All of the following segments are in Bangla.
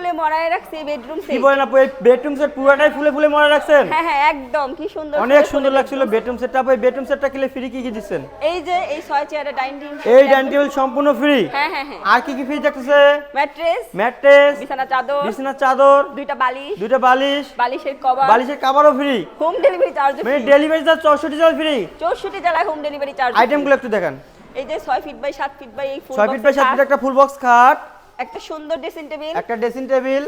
ফুলে মরায় রাখছে বেডরুম সেট। কি বলেন আপু, এই বেডরুম সেট পুরোটাই ফুলে ফুলে মরা রাখছেন? হ্যাঁ হ্যাঁ একদম, কি সুন্দর, অনেক সুন্দর লাগছিল বেডরুম সেটটা। আপু এই বেডরুম সেটটা কিলে ফ্রি কি কি দিচ্ছেন? এই যে এই 6 চেয়ারের ডাইনিং, এই ডাইনিং টেবিল সম্পূর্ণ ফ্রি। হ্যাঁ হ্যাঁ হ্যাঁ। আর কি কি ফ্রি থাকতেছে? ম্যাট্রেস, ম্যাট্রেস, বিছানা চাদর, বিছানার চাদর, দুইটা বালিশ, দুইটা বালিশ, বালিশের কভার, বালিশের কভারও ফ্রি। হোম ডেলিভারি চার্জ মানে ফ্রি। ডেলিভারি চার্জ 64 টাকা ফ্রি। 64 জেলায় হোম ডেলিভারি চার্জ। আইটেমগুলো একটু দেখান। এই যে 6 ফিট বাই 7 ফিট বাই এই ফুল 6 ফিট বাই 7 ফিট একটা ফুল বক্স খাট, একটা সুন্দর ড্রেসিং টেবিল, একটা ড্রেসিং টেবিল,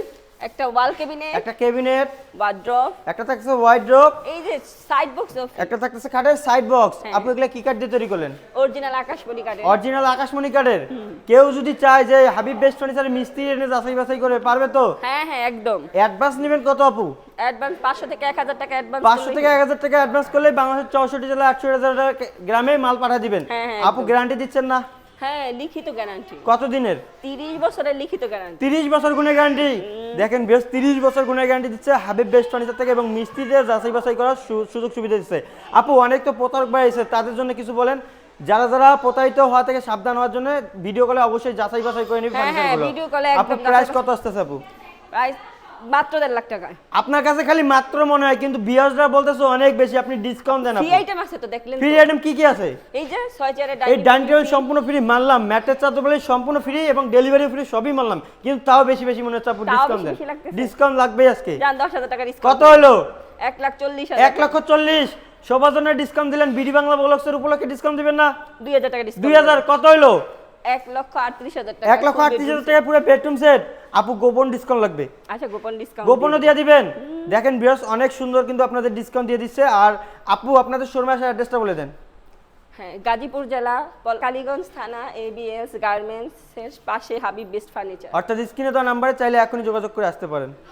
একটা ওয়াল ক্যাবিনেট, একটা ক্যাবিনেট, ওয়ার্ড্রপ, একটা থাকছে ওয়ার্ড্রোব, এই যে সাইড বক্স, একটা থাকতেছে খাটের সাইড বক্স। হ্যাঁ। আপনি এগুলা কি কাঠ দিয়ে তৈরি করলেন? অরিজিনাল আকাশমণি কাঠের। অরিজিনাল আকাশমণি কাঠের। কেউ যদি চায় যে হাবিব বেস্ট ফার্নিচারের মিস্ত্রি এনে যাচাই বাছাই করে পারবে তো? হ্যাঁ হ্যাঁ একদম। অ্যাডভান্স নেবেন কত আপু? অ্যাডভান্স 500 থেকে 1000 টাকা অ্যাডভান্স। 500 থেকে 1000 টাকা অ্যাডভান্স করলে বাংলাদেশের 64 জেলা 800,000 গ্রামে মাল পাঠিয়ে দিবেন। হ্যাঁ, হ্যাঁ, আপু গ্যারান্টি দিচ্ছেন না? হ্যাঁ লিখিত গ্যারান্টি। কত দিনের? 30 বছরের লিখিত গ্যারান্টি। 30 বছর গুণের গ্যারান্টি। দেখেন বেশ 30 বছর গুণের গ্যারান্টি দিচ্ছে হাবিব বেস্ট ফার্নিচার থেকে, এবং মিস্ত্রিদের যাচাই বাছাই করার সুযোগ সুবিধা দিচ্ছে। আপু অনেক তো প্রতারক ভাই আছে, তাদের জন্য কিছু বলেন। যারা যারা প্রতারিত হওয়া থেকে সাবধান হওয়ার জন্য ভিডিও কলে অবশ্যই যাচাই বাছাই করে নিবেন হ্যাঁ হ্যাঁ ফার্নিচারগুলো। ভিডিও কলে আপু একদম প্রাইস কত আসতেছে আপু? প্রাইস মাত্র 1.5 লাখ টাকা। আপনার কাছে খালি মাত্র মনে হয়, কিন্তু ভিউয়ার্সরা বলতেছে অনেক বেশি। আপনি ডিসকাউন্ট দেন ফ্রি আপু। আইটেম আছে তো, দেখলেন ফ্রি তো? আইটেম কি কি আছে? এই যে 6 চেয়ারের এই ডাইনিং টেবিল সম্পূর্ণ ফ্রি মানলাম, ম্যাট্রেস চাদর বলে সম্পূর্ণ ফ্রি এবং ডেলিভারি ফ্রি, সবই মানলাম, কিন্তু তাও বেশি বেশি মনে হচ্ছে আপু। তাও ডিসকাউন্ট দেন, বেশি লাগতেছে। ডিসকাউন্ট লাগবে আজকে। জান 10,000 টাকা ডিসকাউন্ট। কত হলো? 1,40,000। 1,40,000 সবার জন্য ডিসকাউন্ট দিলেন। বিডি বাংলা ব্লগসের উপলক্ষে ডিসকাউন্ট দিবেন না? 2,000 টাকা ডিসকাউন্ট। 2000 কত হলো? 1,38,000 টাকা। 1,38,000 টাকা পুরো বেডরুম সেট। আপু গোপন ডিসকাউন্ট লাগবে, আচ্ছা গোপন ডিসকাউন্ট। গোপনও দিয়ে দিবেন। দেখেন ভিউয়ার্স অনেক সুন্দর কিন্তু আপনাদের ডিসকাউন্ট দিয়ে দিচ্ছে। আর আপু আপনাদের শোরুমে আসার অ্যাড্রেসটা বলে দেন। হ্যাঁ, গাজীপুর জেলা কালীগঞ্জ থানা, এবিএস গার্মেন্টস এর পাশে হাবিব বেস্ট ফার্নিচার। অর্থাৎ স্ক্রিনে দেওয়া নাম্বারে চাইলে এখনই যোগাযোগ করে আসতে পারেন।